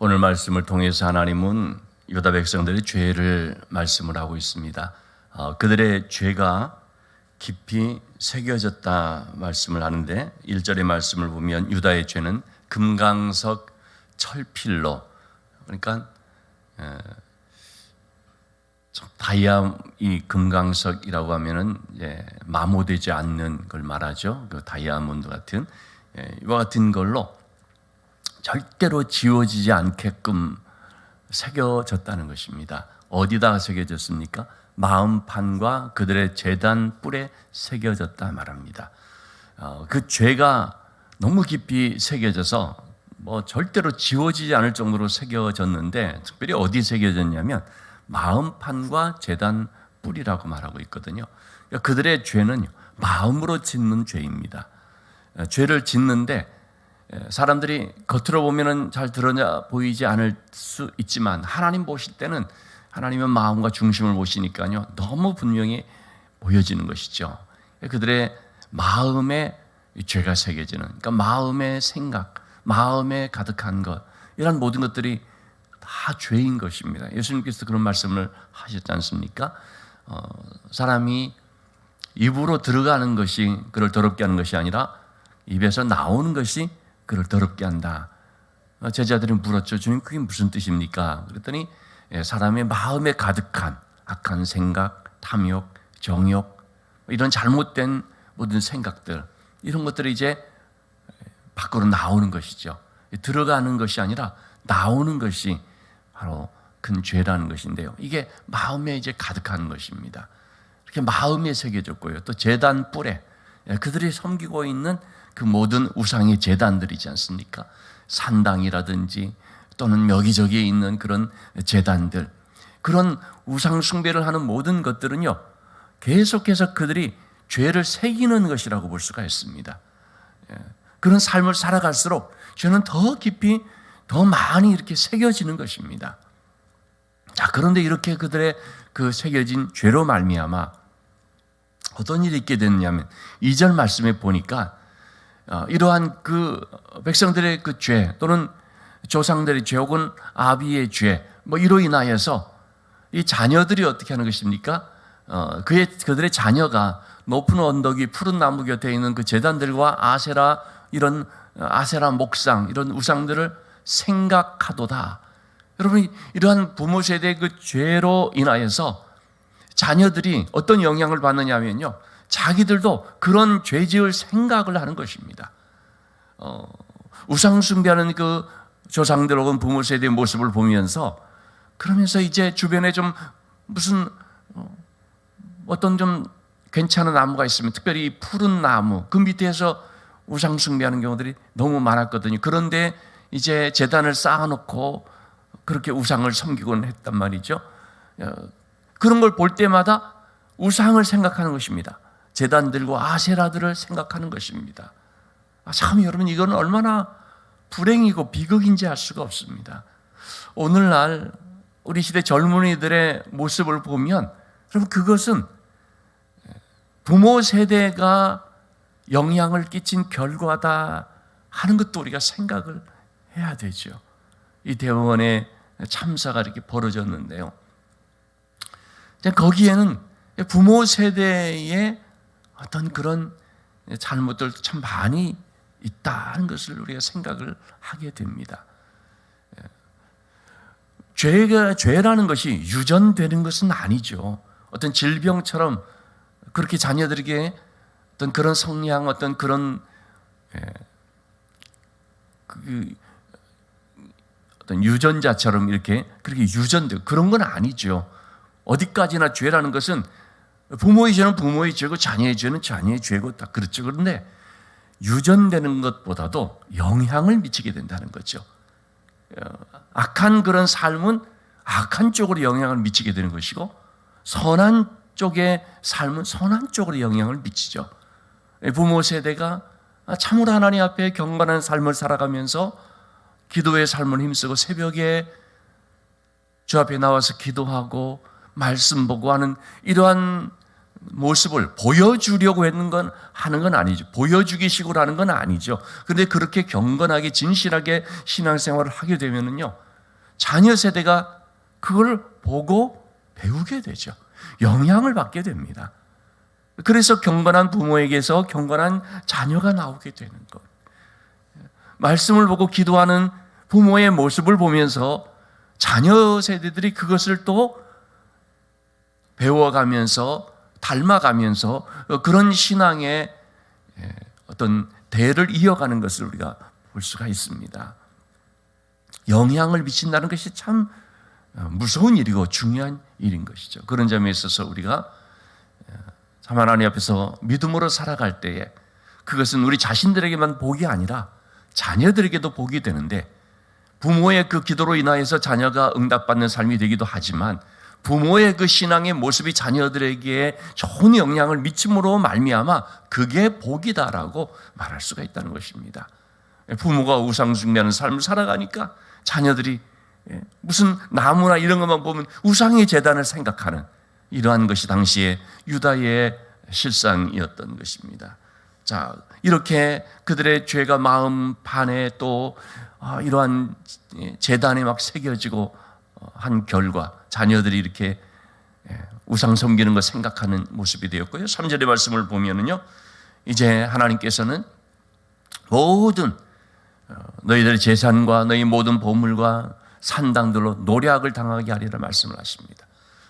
오늘 말씀을 통해서 하나님은 유다 백성들의 죄를 말씀을 하고 있습니다. 그들의 죄가 깊이 새겨졌다 말씀을 하는데 1절의 말씀을 보면 유다의 죄는 금강석 철필로, 그러니까 다이아 이 금강석이라고 하면은 마모되지 않는 걸 말하죠. 그 다이아몬드 같은 이와 같은 걸로 절대로 지워지지 않게끔 새겨졌다는 것입니다. 어디다가 새겨졌습니까? 마음판과 그들의 제단 뿔에 새겨졌다 말합니다. 그 죄가 너무 깊이 새겨져서 절대로 지워지지 않을 정도로 새겨졌는데, 특별히 어디 새겨졌냐면 마음판과 제단 뿔이라고 말하고 있거든요. 그러니까 그들의 죄는 마음으로 짓는 죄입니다. 죄를 짓는데 사람들이 겉으로 보면은 잘 드러나 보이지 않을 수 있지만 하나님 보실 때는, 하나님은 마음과 중심을 보시니까요 너무 분명히 보여지는 것이죠. 그들의 마음에 죄가 새겨지는, 그러니까 마음의 생각, 마음에 가득한 것, 이런 모든 것들이 다 죄인 것입니다. 예수님께서 그런 말씀을 하셨지 않습니까? 사람이 입으로 들어가는 것이 그를 더럽게 하는 것이 아니라 입에서 나오는 것이 그를 더럽게 한다. 제자들이 물었죠. 주님, 그게 무슨 뜻입니까? 그랬더니 사람의 마음에 가득한 악한 생각, 탐욕, 정욕, 이런 잘못된 모든 생각들, 이런 것들이 이제 밖으로 나오는 것이죠. 들어가는 것이 아니라 나오는 것이 바로 큰 죄라는 것인데요. 이게 마음에 이제 가득한 것입니다. 이렇게 마음에 새겨졌고요. 또 제단 뿔에 그들이 섬기고 있는 그 모든 우상의 제단들이지 않습니까? 산당이라든지 또는 여기저기에 있는 그런 제단들, 그런 우상 숭배를 하는 모든 것들은요 계속해서 그들이 죄를 새기는 것이라고 볼 수가 있습니다. 그런 삶을 살아갈수록 죄는 더 깊이 더 많이 이렇게 새겨지는 것입니다. 자, 그런데 이렇게 그들의 그 새겨진 죄로 말미암아 어떤 일이 있게 됐냐면 2절 말씀에 보니까 이러한 그 백성들의 그 죄, 또는 조상들의 죄, 혹은 아비의 죄, 이로 인하여서 이 자녀들이 어떻게 하는 것입니까? 그들의 자녀가 높은 언덕이 푸른 나무 곁에 있는 그 제단들과 아세라, 이런 아세라 목상, 이런 우상들을 생각하도다. 여러분, 이러한 부모 세대의 그 죄로 인하여서 자녀들이 어떤 영향을 받느냐면요, 자기들도 그런 죄 지을 생각을 하는 것입니다. 우상 숭배하는 그 조상들 혹은 부모 세대의 모습을 보면서, 그러면서 이제 주변에 좀 무슨 어떤 좀 괜찮은 나무가 있으면, 특별히 푸른 나무, 그 밑에서 우상 숭배하는 경우들이 너무 많았거든요. 그런데 이제 제단을 쌓아놓고 그렇게 우상을 섬기곤 했단 말이죠. 그런 걸 볼 때마다 우상을 생각하는 것입니다. 제단들과 아세라들을 생각하는 것입니다. 참 여러분, 이건 얼마나 불행이고 비극인지 알 수가 없습니다. 오늘날 우리 시대 젊은이들의 모습을 보면, 여러분, 그것은 부모 세대가 영향을 끼친 결과다 하는 것도 우리가 생각을 해야 되죠. 이 대법원의 참사가 이렇게 벌어졌는데요, 거기에는 부모 세대의 어떤 그런 잘못들도 참 많이 있다는 것을 우리가 생각을 하게 됩니다. 죄라는 것이 유전되는 것은 아니죠. 어떤 질병처럼 그렇게 자녀들에게 어떤 그런 성향, 어떤 그런 어떤 유전자처럼 이렇게 그렇게 유전되고 그런 건 아니죠. 어디까지나 죄라는 것은 부모의 죄는 부모의 죄고 자녀의 죄는 자녀의 죄고 다 그렇죠. 그런데 유전되는 것보다도 영향을 미치게 된다는 거죠. 악한 그런 삶은 악한 쪽으로 영향을 미치게 되는 것이고, 선한 쪽의 삶은 선한 쪽으로 영향을 미치죠. 부모 세대가 참으로 하나님 앞에 경건한 삶을 살아가면서 기도의 삶을 힘쓰고 새벽에 주 앞에 나와서 기도하고 말씀 보고 하는 이러한 모습을 보여주려고 하는 건 아니죠. 보여주기식으로 하는 건 아니죠. 그런데 그렇게 경건하게 진실하게 신앙생활을 하게 되면은요, 자녀 세대가 그걸 보고 배우게 되죠. 영향을 받게 됩니다. 그래서 경건한 부모에게서 경건한 자녀가 나오게 되는 것. 말씀을 보고 기도하는 부모의 모습을 보면서 자녀 세대들이 그것을 또 배워가면서 닮아가면서 그런 신앙의 어떤 대를 이어가는 것을 우리가 볼 수가 있습니다. 영향을 미친다는 것이 참 무서운 일이고 중요한 일인 것이죠. 그런 점에 있어서 우리가 참 하나님 앞에서 믿음으로 살아갈 때에 그것은 우리 자신들에게만 복이 아니라 자녀들에게도 복이 되는데, 부모의 그 기도로 인하여서 자녀가 응답받는 삶이 되기도 하지만 부모의 그 신앙의 모습이 자녀들에게 좋은 영향을 미침으로 말미암아 그게 복이다라고 말할 수가 있다는 것입니다. 부모가 우상 숭배하는 삶을 살아가니까 자녀들이 무슨 나무나 이런 것만 보면 우상의 제단을 생각하는, 이러한 것이 당시에 유다의 실상이었던 것입니다. 자, 이렇게 그들의 죄가 마음 판에 또 이러한 제단에 막 새겨지고 한 결과 자녀들이 이렇게 우상 섬기는 것 생각하는 모습이 되었고요. 3절의 말씀을 보면은요, 이제 하나님께서는 모든 너희들의 재산과 너희 모든 보물과 산당들로 노략을 당하게 하리라 말씀을 하십니다.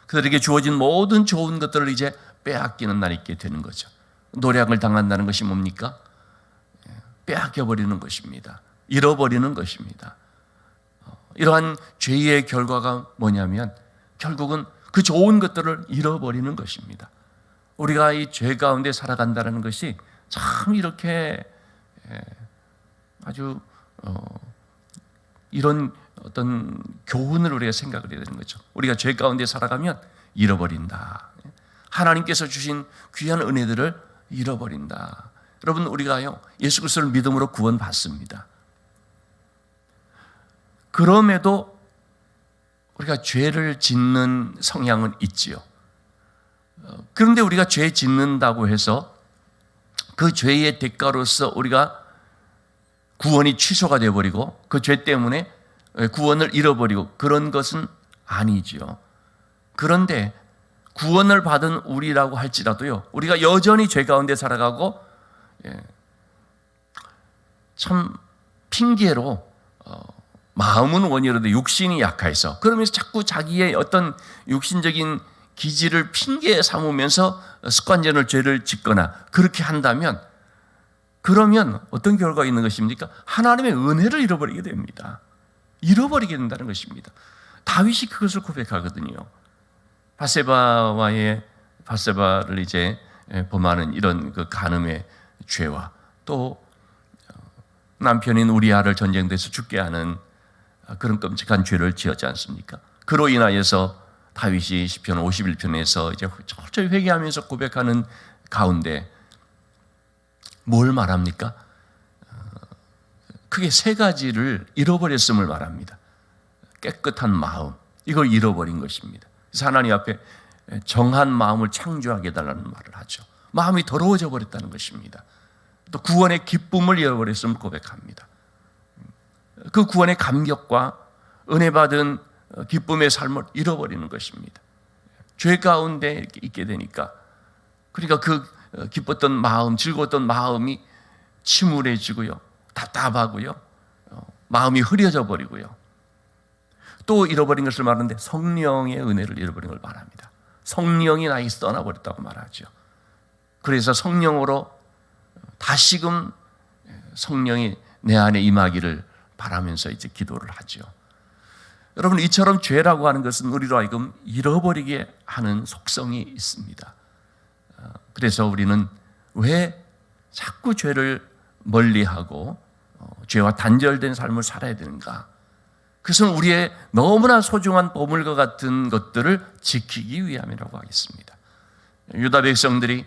그들에게 주어진 모든 좋은 것들을 이제 빼앗기는 날이 있게 되는 거죠. 노략을 당한다는 것이 뭡니까? 빼앗겨버리는 것입니다. 잃어버리는 것입니다. 이러한 죄의 결과가 뭐냐면 결국은 그 좋은 것들을 잃어버리는 것입니다. 우리가 이 죄 가운데 살아간다는 것이 참 이렇게 아주 이런 어떤 교훈을 우리가 생각을 해야 되는 거죠. 우리가 죄 가운데 살아가면 잃어버린다. 하나님께서 주신 귀한 은혜들을 잃어버린다. 여러분, 우리가요 예수 그리스도를 믿음으로 구원받습니다. 그럼에도 우리가 죄를 짓는 성향은 있지요. 그런데 우리가 죄 짓는다고 해서 그 죄의 대가로서 우리가 구원이 취소가 되어버리고 그 죄 때문에 구원을 잃어버리고 그런 것은 아니지요. 그런데 구원을 받은 우리라고 할지라도요, 우리가 여전히 죄 가운데 살아가고 참 핑계로 마음은 원이라도 육신이 약해서 그러면서 자꾸 자기의 어떤 육신적인 기질을 핑계 삼으면서 습관적으로 죄를 짓거나 그렇게 한다면, 그러면 어떤 결과가 있는 것입니까? 하나님의 은혜를 잃어버리게 됩니다. 잃어버리게 된다는 것입니다. 다윗이 그것을 고백하거든요. 바세바를 이제 범하는 이런 그 간음의 죄와 또 남편인 우리아를 전쟁에서 죽게 하는 그런 끔찍한 죄를 지었지 않습니까? 그로 인하여서 다윗이 시편 51편에서 이제 철저히 회개하면서 고백하는 가운데 뭘 말합니까? 크게 세 가지를 잃어버렸음을 말합니다. 깨끗한 마음, 이걸 잃어버린 것입니다. 그래서 하나님 앞에 정한 마음을 창조하게 해달라는 말을 하죠. 마음이 더러워져 버렸다는 것입니다. 또 구원의 기쁨을 잃어버렸음을 고백합니다. 그 구원의 감격과 은혜 받은 기쁨의 삶을 잃어버리는 것입니다. 죄 가운데 이렇게 있게 되니까, 그러니까 그 기뻤던 마음, 즐거웠던 마음이 침울해지고요, 답답하고요, 마음이 흐려져 버리고요. 또 잃어버린 것을 말하는데 성령의 은혜를 잃어버린 걸 말합니다. 성령이 나에게서 떠나버렸다고 말하죠. 그래서 성령으로 다시금 성령이 내 안에 임하기를 바라면서 이제 기도를 하죠. 여러분, 이처럼 죄라고 하는 것은 우리로 하여금 잃어버리게 하는 속성이 있습니다. 그래서 우리는 왜 자꾸 죄를 멀리하고 죄와 단절된 삶을 살아야 되는가? 그것은 우리의 너무나 소중한 보물과 같은 것들을 지키기 위함이라고 하겠습니다. 유다 백성들이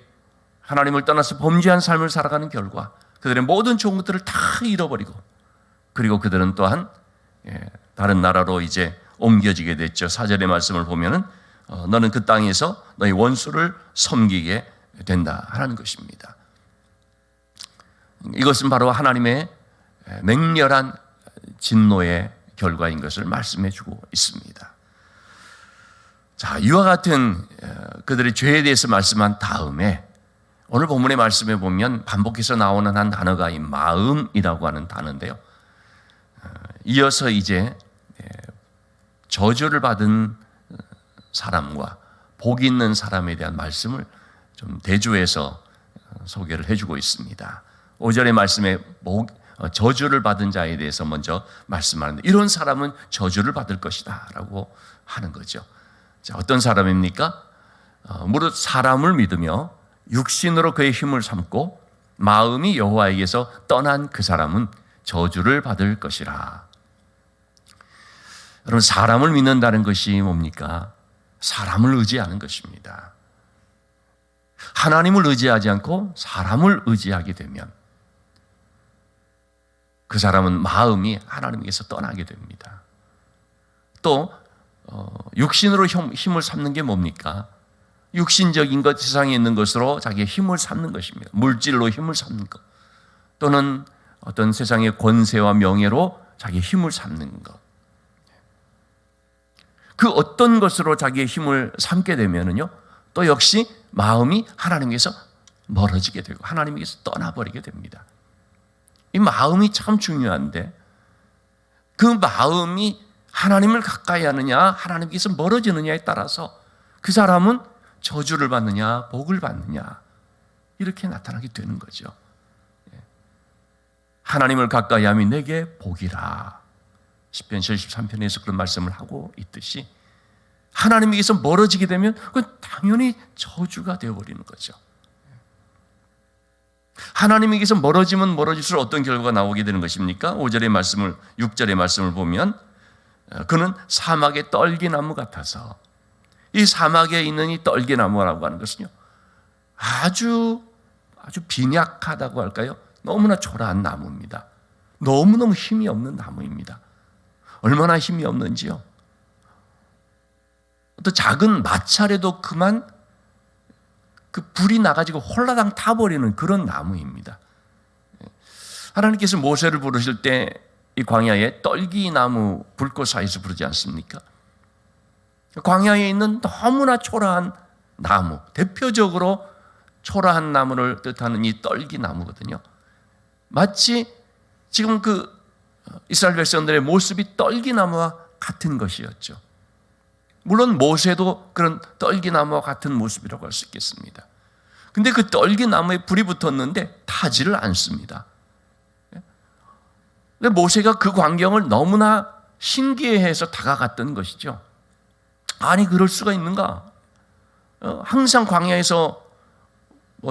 하나님을 떠나서 범죄한 삶을 살아가는 결과 그들의 모든 좋은 것들을 다 잃어버리고, 그리고 그들은 또한 다른 나라로 이제 옮겨지게 됐죠. 4절의 말씀을 보면은 너는 그 땅에서 너희 원수를 섬기게 된다 하는 것입니다. 이것은 바로 하나님의 맹렬한 진노의 결과인 것을 말씀해 주고 있습니다. 자, 이와 같은 그들의 죄에 대해서 말씀한 다음에 오늘 본문의 말씀에 보면 반복해서 나오는 한 단어가 이 마음이라고 하는 단어인데요. 이어서 이제 저주를 받은 사람과 복 있는 사람에 대한 말씀을 좀 대조해서 소개를 해주고 있습니다. 5절의 말씀에 저주를 받은 자에 대해서 먼저 말씀하는데, 이런 사람은 저주를 받을 것이다 라고 하는 거죠. 자, 어떤 사람입니까? 무릇 사람을 믿으며 육신으로 그의 힘을 삼고 마음이 여호와에게서 떠난 그 사람은 저주를 받을 것이라. 여러분, 사람을 믿는다는 것이 뭡니까? 사람을 의지하는 것입니다. 하나님을 의지하지 않고 사람을 의지하게 되면 그 사람은 마음이 하나님에게서 떠나게 됩니다. 또 육신으로 힘을 삼는 게 뭡니까? 육신적인 것, 세상에 있는 것으로 자기의 힘을 삼는 것입니다. 물질로 힘을 삼는 것, 또는 어떤 세상의 권세와 명예로 자기의 힘을 삼는 것. 그 어떤 것으로 자기의 힘을 삼게 되면은요, 또 역시 마음이 하나님께서 멀어지게 되고 하나님께서 떠나버리게 됩니다. 이 마음이 참 중요한데, 그 마음이 하나님을 가까이 하느냐 하나님께서 멀어지느냐에 따라서 그 사람은 저주를 받느냐 복을 받느냐 이렇게 나타나게 되는 거죠. 하나님을 가까이 함이 내게 복이라. 시편 73편에서 그런 말씀을 하고 있듯이 하나님에게서 멀어지게 되면 그건 당연히 저주가 되어버리는 거죠. 하나님에게서 멀어지면 멀어질수록 어떤 결과가 나오게 되는 것입니까? 5절의 말씀을, 6절의 말씀을 보면 그는 사막의 떨기나무 같아서, 이 사막에 있는 이 떨기나무라고 하는 것은요, 아주 빈약하다고 할까요? 너무나 초라한 나무입니다. 너무너무 힘이 없는 나무입니다. 얼마나 힘이 없는지요. 어떤 작은 마찰에도 그만 그 불이 나가지고 홀라당 타버리는 그런 나무입니다. 하나님께서 모세를 부르실 때 이 광야에 떨기나무 불꽃 사이에서 부르지 않습니까? 광야에 있는 너무나 초라한 나무, 대표적으로 초라한 나무를 뜻하는 이 떨기나무거든요. 마치 지금 그 이스라엘 백성들의 모습이 떨기나무와 같은 것이었죠. 물론 모세도 그런 떨기나무와 같은 모습이라고 할 수 있겠습니다. 근데 그 떨기나무에 불이 붙었는데 타지를 않습니다. 근데 모세가 그 광경을 너무나 신기해해서 다가갔던 것이죠. 아니, 그럴 수가 있는가? 항상 광야에서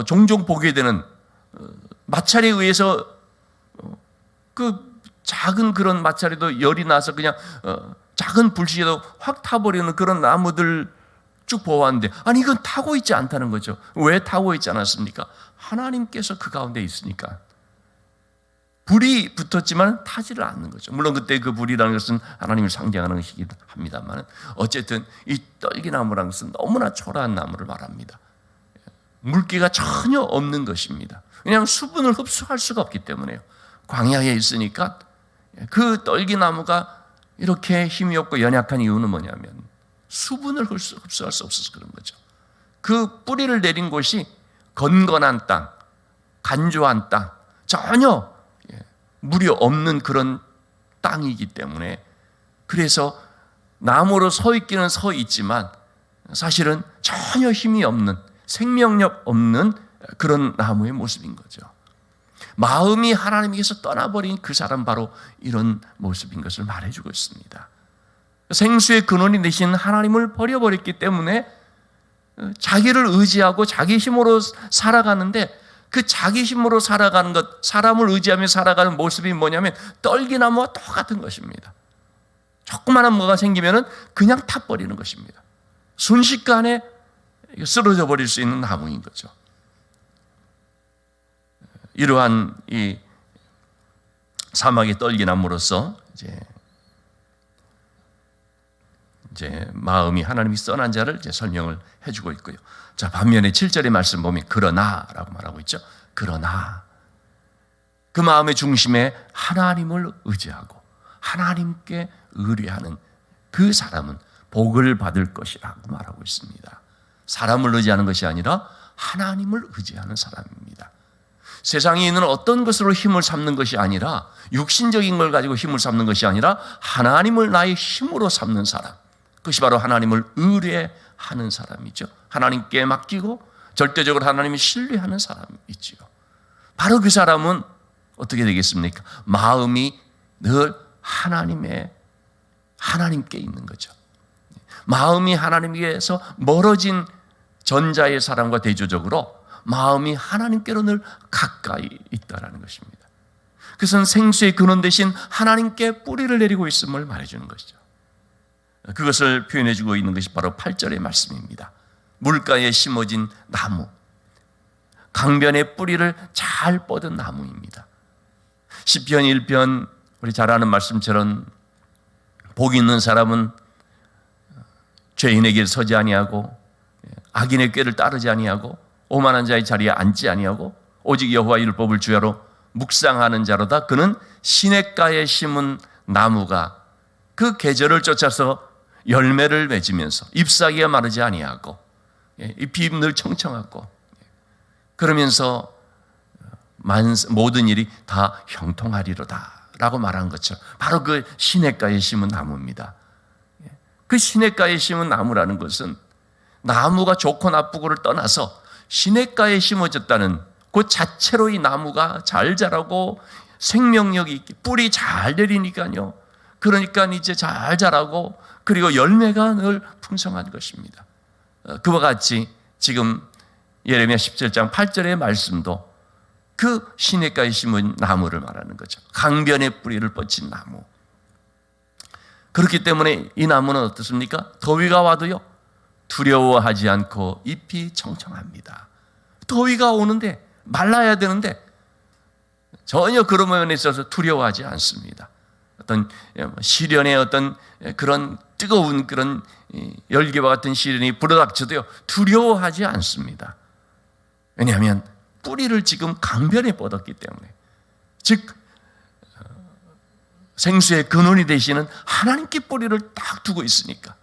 종종 보게 되는 마찰에 의해서 그 작은 그런 마찰에도 열이 나서 그냥 작은 불씨에도 확 타버리는 그런 나무들 쭉 보았는데, 아니 이건 타고 있지 않다는 거죠. 왜 타고 있지 않았습니까? 하나님께서 그 가운데 있으니까. 불이 붙었지만 타지를 않는 거죠. 물론 그때 그 불이라는 것은 하나님을 상징하는 것이기도 합니다만, 어쨌든 이 떨기나무라는 것은 너무나 초라한 나무를 말합니다. 물기가 전혀 없는 것입니다. 그냥 수분을 흡수할 수가 없기 때문에요. 광야에 있으니까 그 떨기나무가 이렇게 힘이 없고 연약한 이유는 뭐냐면 수분을 흡수할 수 없어서 그런 거죠. 그 뿌리를 내린 곳이 건건한 땅, 간조한 땅, 전혀 물이 없는 그런 땅이기 때문에, 그래서 나무로 서 있기는 서 있지만 사실은 전혀 힘이 없는, 생명력 없는 그런 나무의 모습인 거죠. 마음이 하나님께서 떠나버린 그 사람, 바로 이런 모습인 것을 말해주고 있습니다. 생수의 근원이 되신 하나님을 버려버렸기 때문에 자기를 의지하고 자기 힘으로 살아가는데, 그 자기 힘으로 살아가는 것, 사람을 의지하며 살아가는 모습이 뭐냐면 떨기나무와 똑같은 것입니다. 조그마한 뭐가 생기면 그냥 타버리는 것입니다. 순식간에 쓰러져 버릴 수 있는 나무인 거죠. 이러한 이 사막의 떨기나무로서 이제 마음이 하나님이 써난 자를 이제 설명을 해주고 있고요. 자, 반면에 7절의 말씀 보면 그러나라고 말하고 있죠. 그러나 그 마음의 중심에 하나님을 의지하고 하나님께 의뢰하는 그 사람은 복을 받을 것이라고 말하고 있습니다. 사람을 의지하는 것이 아니라 하나님을 의지하는 사람입니다. 세상에 있는 어떤 것으로 힘을 삼는 것이 아니라, 육신적인 걸 가지고 힘을 삼는 것이 아니라 하나님을 나의 힘으로 삼는 사람, 그것이 바로 하나님을 의뢰하는 사람이죠. 하나님께 맡기고 절대적으로 하나님을 신뢰하는 사람이지요. 바로 그 사람은 어떻게 되겠습니까? 마음이 늘 하나님께 있는 거죠. 마음이 하나님께서 멀어진 전자의 사람과 대조적으로 마음이 하나님께로 늘 가까이 있다라는 것입니다. 그것은 생수의 근원 대신 하나님께 뿌리를 내리고 있음을 말해주는 것이죠. 그것을 표현해주고 있는 것이 바로 8절의 말씀입니다. 물가에 심어진 나무, 강변의 뿌리를 잘 뻗은 나무입니다. 시편 1편 우리 잘 아는 말씀처럼 복 있는 사람은 죄인의 길 서지 아니하고 악인의 꾀를 따르지 아니하고 오만한 자의 자리에 앉지 아니하고 오직 여호와 율법을 주야로 묵상하는 자로다. 그는 시냇가에 심은 나무가 그 계절을 쫓아서 열매를 맺으면서 잎사귀가 마르지 아니하고 잎이 늘 청청하고 그러면서 모든 일이 다 형통하리로다 라고 말한 것처럼 바로 그 시냇가에 심은 나무입니다. 그 시냇가에 심은 나무라는 것은 나무가 좋고 나쁘고를 떠나서 시냇가에 심어졌다는 그 자체로 이 나무가 잘 자라고 생명력이 있게 뿌리 잘 내리니까요. 그러니까 이제 잘 자라고 그리고 열매가 늘 풍성한 것입니다. 그와 같이 지금 예레미야 17장 8절의 말씀도 그 시냇가에 심은 나무를 말하는 거죠. 강변의 뿌리를 뻗친 나무. 그렇기 때문에 이 나무는 어떻습니까? 더위가 와도요 두려워하지 않고 잎이 청청합니다. 더위가 오는데 말라야 되는데 전혀 그런 면에 있어서 두려워하지 않습니다. 어떤 시련의 어떤 그런 뜨거운 그런 열기와 같은 시련이 불어닥쳐도요 두려워하지 않습니다. 왜냐하면 뿌리를 지금 강변에 뻗었기 때문에, 즉 생수의 근원이 되시는 하나님께 뿌리를 딱 두고 있으니까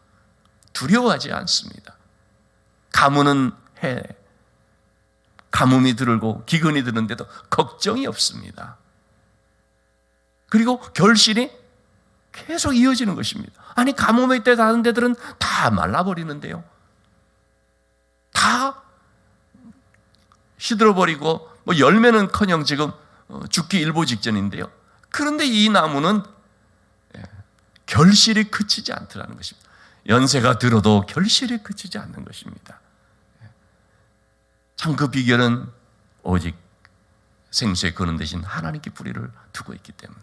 두려워하지 않습니다. 가뭄은 해, 가뭄이 들고 기근이 드는데도 걱정이 없습니다. 그리고 결실이 계속 이어지는 것입니다. 아니 가뭄의 때 다른 데들은 다 말라버리는데요. 다 시들어버리고 뭐 열매는커녕 지금 죽기 일보 직전인데요. 그런데 이 나무는 결실이 그치지 않더라는 것입니다. 연세가 들어도 결실이 그치지 않는 것입니다. 참 그 비결은 오직 생수의 근원 대신 하나님께 뿌리를 두고 있기 때문에,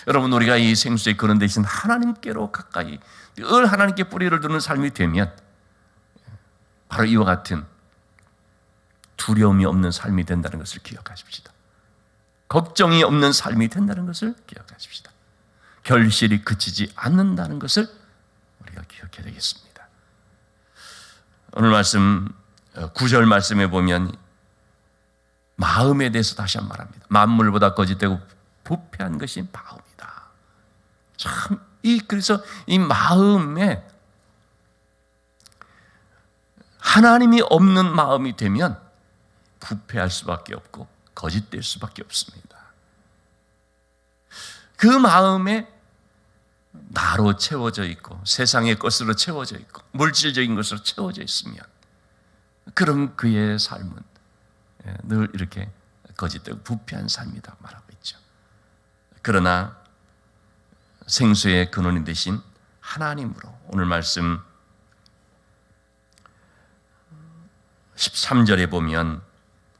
여러분 우리가 이 생수의 근원 대신 하나님께로 가까이 늘 하나님께 뿌리를 두는 삶이 되면 바로 이와 같은 두려움이 없는 삶이 된다는 것을 기억하십시다. 걱정이 없는 삶이 된다는 것을 기억하십시다. 결실이 그치지 않는다는 것을 우리가 기억해야 되겠습니다. 오늘 말씀 9절 말씀에 보면 마음에 대해서 다시 한번 말합니다. 만물보다 거짓되고 부패한 것이 마음이다. 참 그래서 이 마음에 하나님이 없는 마음이 되면 부패할 수밖에 없고 거짓될 수밖에 없습니다. 그 마음에 나로 채워져 있고 세상의 것으로 채워져 있고 물질적인 것으로 채워져 있으면 그럼 그의 삶은 늘 이렇게 거짓되고 부패한 삶이다 말하고 있죠. 그러나 생수의 근원이 되신 하나님으로, 오늘 말씀 13절에 보면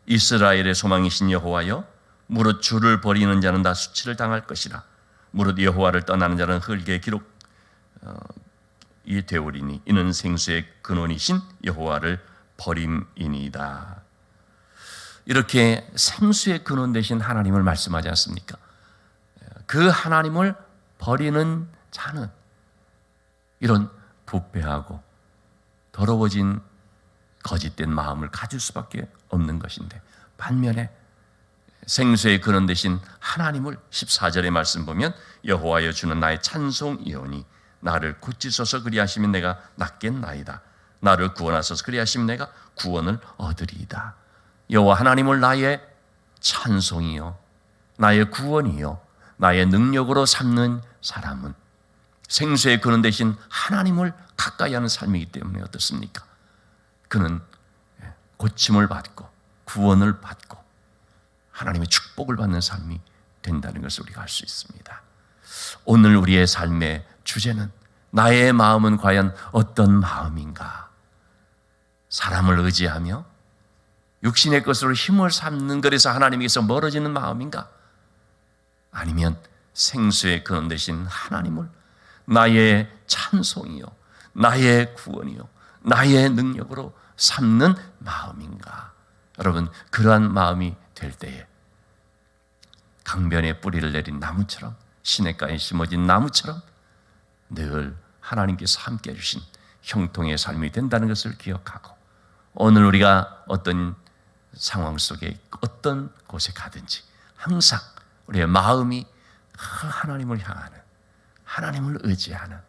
이스라엘의 소망이신 여호와여, 무릇 주를 버리는 자는 다 수치를 당할 것이라. 무릇 여호와를 떠나는 자는 흙에 기록이 되오리니 이는 생수의 근원이신 여호와를 버림이니이다. 이렇게 생수의 근원 되신 하나님을 말씀하지 않습니까? 그 하나님을 버리는 자는 이런 부패하고 더러워진 거짓된 마음을 가질 수밖에 없는 것인데, 반면에 생수의 근원 되신 하나님을 14절의 말씀 보면 여호와여 주는 나의 찬송이오니 나를 고치소서 그리하시면 내가 낫겠나이다. 나를 구원하소서 그리하시면 내가 구원을 얻으리이다. 여호와 하나님을 나의 찬송이요 나의 구원이요 나의 능력으로 삼는 사람은 생수의 근원 되신 하나님을 가까이 하는 삶이기 때문에 어떻습니까? 그는 고침을 받고 구원을 받고 하나님의 축복을 받는 삶이 된다는 것을 우리가 알 수 있습니다. 오늘 우리의 삶의 주제는 나의 마음은 과연 어떤 마음인가? 사람을 의지하며 육신의 것으로 힘을 삼는 것에서 하나님에게서 멀어지는 마음인가? 아니면 생수의 근원 되신 하나님을 나의 찬송이요 나의 구원이요 나의 능력으로 삼는 마음인가? 여러분, 그러한 마음이 될 때에 강변에 뿌리를 내린 나무처럼 시냇가에 심어진 나무처럼 늘 하나님께서 함께해 주신 형통의 삶이 된다는 것을 기억하고 오늘 우리가 어떤 상황 속에 어떤 곳에 가든지 항상 우리의 마음이 하나님을 향하는, 하나님을 의지하는,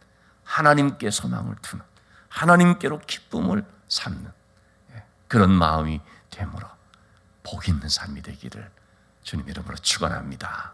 하나님께 소망을 두는, 하나님께로 기쁨을 삼는 그런 마음이 되므로 복 있는 삶이 되기를 주님 이름으로 축원합니다.